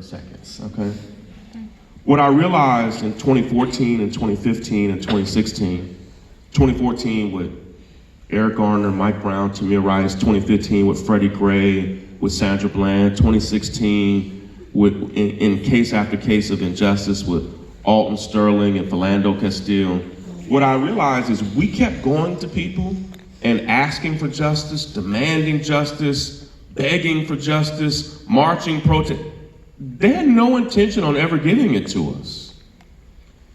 seconds, okay? What I realized in 2014 and 2015 and 2016, 2014 with Eric Garner, Mike Brown, Tamir Rice, 2015 with Freddie Gray, with Sandra Bland, 2016 with in case after case of injustice with Alton Sterling and Philando Castile. What I realized is we kept going to people and asking for justice, demanding justice, begging for justice, marching, protest. They had no intention on ever giving it to us.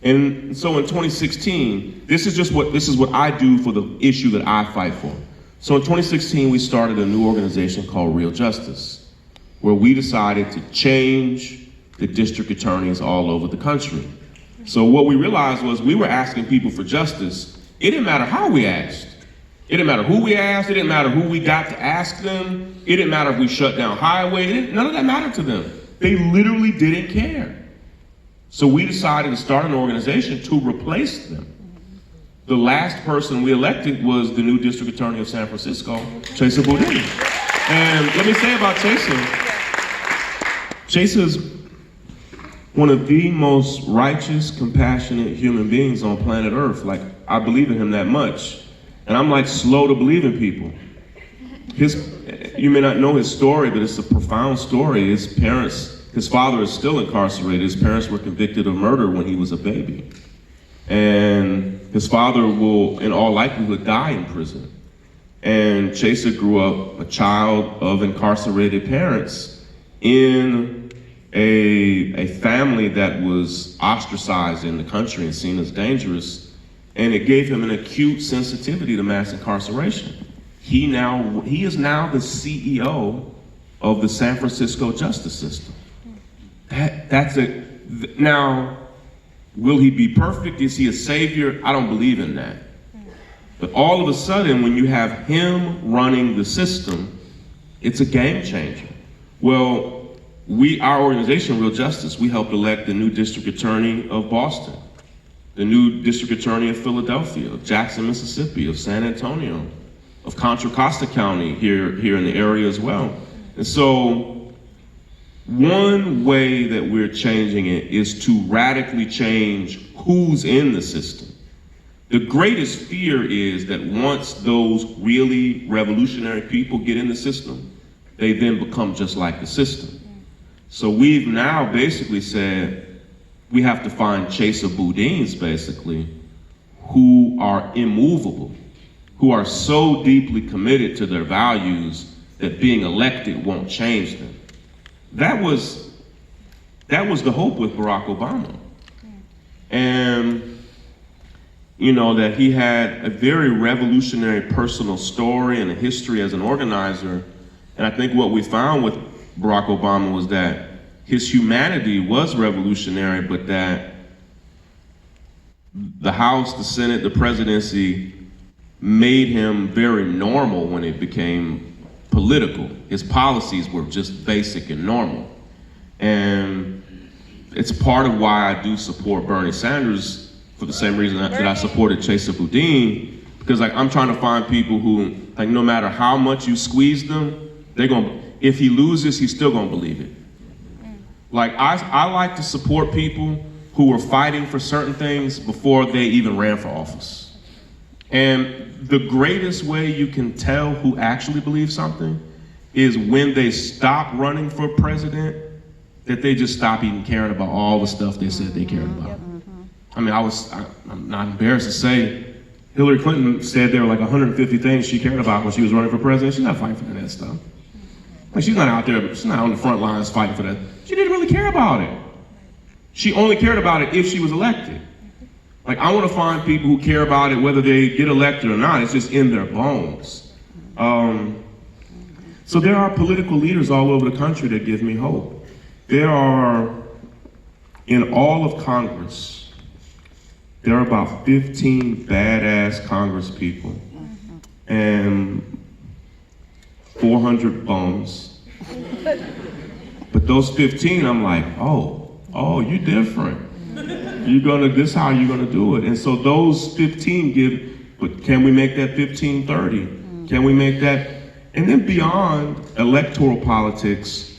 And so in 2016, this is what I do for the issue that I fight for. So in 2016, we started a new organization called Real Justice, where we decided to change the district attorneys all over the country. So what we realized was we were asking people for justice. It didn't matter how we asked. It didn't matter who we asked. It didn't matter who we got to ask them. It didn't matter if we shut down highway. None of that mattered to them. They literally didn't care. So we decided to start an organization to replace them. The last person we elected was the new district attorney of San Francisco, Chesa Boudin. And let me say about Chesa, Chesa's one of the most righteous, compassionate human beings on planet Earth. Like, I believe in him that much. And I'm like slow to believe in people. You may not know his story, but it's a profound story. His father is still incarcerated. His parents were convicted of murder when he was a baby. And his father will, in all likelihood, die in prison. And Chesa grew up a child of incarcerated parents in a family that was ostracized in the country and seen as dangerous. And it gave him an acute sensitivity to mass incarceration. He is now the CEO of the San Francisco justice system. That's it. Now, will he be perfect? Is he a savior? I don't believe in that. But all of a sudden, when you have him running the system, it's a game changer. Well, our organization, Real Justice, we helped elect the new district attorney of Boston, the new district attorney of Philadelphia, of Jackson, Mississippi, of San Antonio, of Contra Costa County here in the area as well. And so one way that we're changing it is to radically change who's in the system. The greatest fear is that once those really revolutionary people get in the system, they then become just like the system. So we've now basically said we have to find Chesa Boudins, basically, who are immovable, who are so deeply committed to their values that being elected won't change them. That was the hope with Barack Obama. And, you know, that he had a very revolutionary personal story and a history as an organizer. And I think what we found with Barack Obama was that his humanity was revolutionary, but that the House, the Senate, the presidency made him very normal when it became political. His policies were just basic and normal. And it's part of why I do support Bernie Sanders for the same reason that I supported Chesa Boudin, because like I'm trying to find people who, like, no matter how much you squeeze them, if he loses, he's still gonna believe it. Like I like to support people who were fighting for certain things before they even ran for office. And the greatest way you can tell who actually believes something is when they stop running for president, that they just stop even caring about all the stuff they said they cared about. I mean, I'm not embarrassed to say, Hillary Clinton said there were like 150 things she cared about when she was running for president. She's not fighting for that stuff. Like, she's not out there, she's not on the front lines fighting for that. She didn't really care about it. She only cared about it if she was elected. Like, I want to find people who care about it whether they get elected or not. It's just in their bones. So there are political leaders all over the country that give me hope. There are, in all of Congress, there are about 15 badass Congress people and 400 bums. But those 15, I'm like, oh, you're different. This is how you're gonna do it. And so those 15 but can we make that 15 30? Can we make that? And then beyond electoral politics,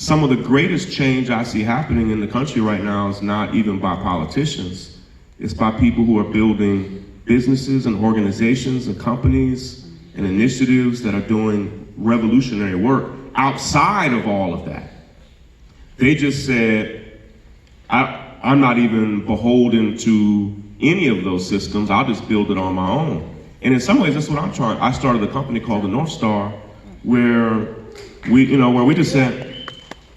some of the greatest change I see happening in the country right now is not even by politicians. It's by people who are building businesses and organizations and companies and initiatives that are doing revolutionary work outside of all of that. They just said, I'm not even beholden to any of those systems. I'll just build it on my own. And in some ways, that's what I'm trying. I started a company called the North Star, where we just said,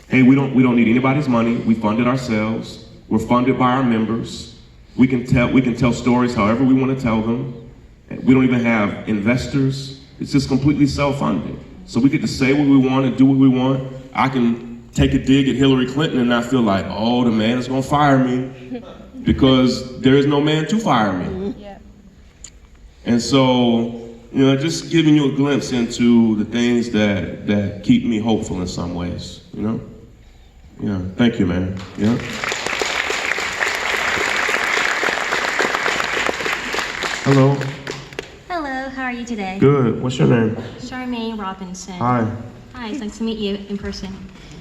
hey, we don't need anybody's money. We fund it ourselves. We're funded by our members. We can tell stories however we want to tell them. We don't even have investors. It's just completely self-funded. So we get to say what we want and do what we want. I can take a dig at Hillary Clinton and not feel like, oh, the man is gonna fire me, because there is no man to fire me. Yeah. And so, just giving you a glimpse into the things that keep me hopeful in some ways, Yeah, thank you, man. Yeah. Hello. Hello, how are you today? Good. What's your name? Charmaine Robinson. Hi. Hi, it's nice to meet you in person.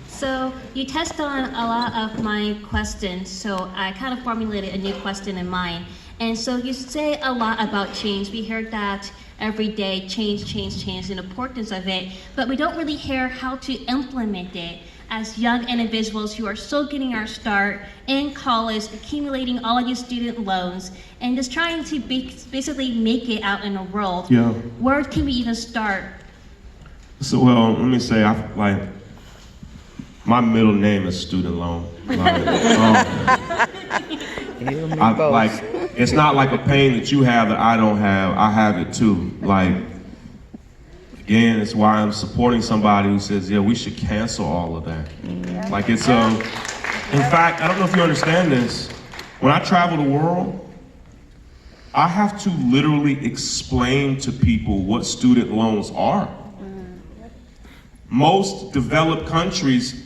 So you touched on a lot of my questions, so I kind of formulated a new question in mind. And so you say a lot about change. We heard that every day, change, the importance of it, but we don't really hear how to implement it as young individuals who are still getting our start in college, accumulating all of these student loans, and just trying to basically make it out in the world. Yeah. Where can we even start? So, well, let me say, my middle name is Student Loan. It's not like a pain that you have that I don't have. I have it too. Again, it's why I'm supporting somebody who says, yeah, we should cancel all of that. Yeah. In fact, I don't know if you understand this. When I travel the world, I have to literally explain to people what student loans are. Most developed countries,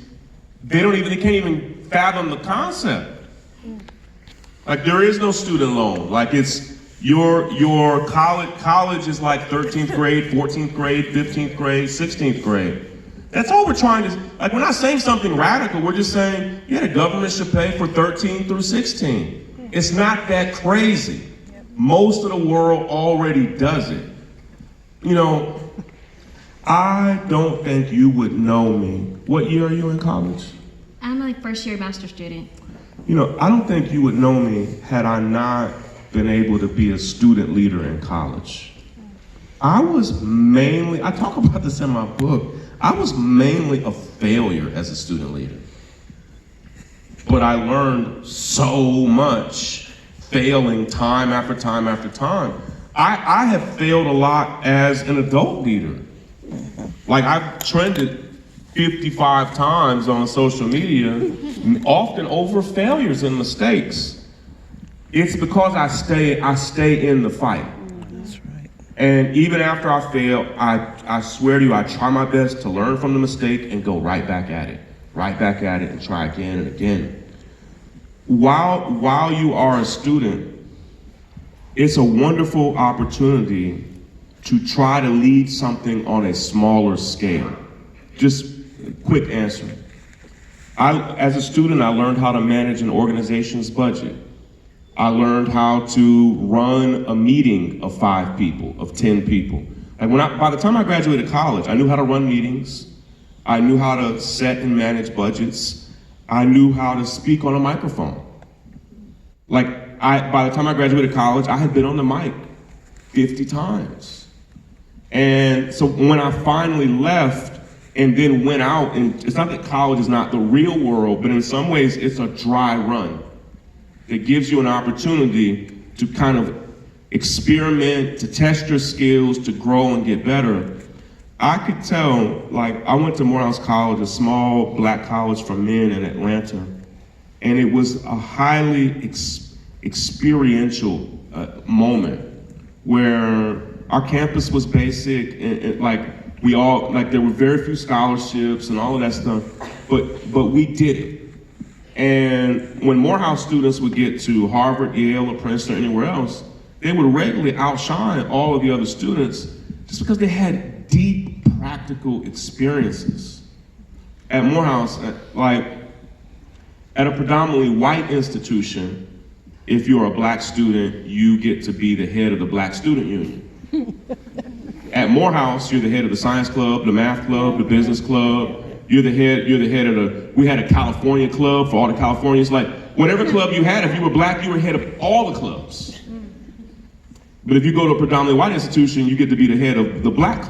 they can't even fathom the concept. There is no student loan. It's your college is like 13th grade, 14th grade, 15th grade, 16th grade. That's all we're trying to, we're not saying something radical, we're just saying, yeah, the government should pay for 13 through 16. It's not that crazy. Most of the world already does it. I don't think you would know me. What year are you in college? I'm a first-year master's student. I don't think you would know me had I not been able to be a student leader in college. I talk about this in my book, I was mainly a failure as a student leader. But I learned so much, failing time after time after time. I have failed a lot as an adult leader. I've trended 55 times on social media, often over failures and mistakes. It's because I stay in the fight. That's right. And even after I fail, I swear to you, I try my best to learn from the mistake and go right back at it and try again and again. While you are a student, it's a wonderful opportunity to try to lead something on a smaller scale. Just a quick answer. As a student, I learned how to manage an organization's budget. I learned how to run a meeting of 5 people, of 10 people. By the time I graduated college, I knew how to run meetings. I knew how to set and manage budgets. I knew how to speak on a microphone. By the time I graduated college, I had been on the mic 50 times. And so when I finally left and then went out, and it's not that college is not the real world, but in some ways it's a dry run. It gives you an opportunity to kind of experiment, to test your skills, to grow and get better. I could tell, I went to Morehouse College, a small black college for men in Atlanta, and it was a highly experiential moment where our campus was basic, and there were very few scholarships and all of that stuff, but we did it. And when Morehouse students would get to Harvard, Yale, or Princeton, or anywhere else, they would regularly outshine all of the other students just because they had deep practical experiences. at Morehouse, like at a predominantly white institution, if you're a black student, you get to be the head of the Black Student Union. At Morehouse, you're the head of the science club, the math club, the business club. You're the head of we had a California club for all the Californians. Like, whatever club you had, if you were black, you were head of all the clubs. But if you go to a predominantly white institution, you get to be the head of the black club.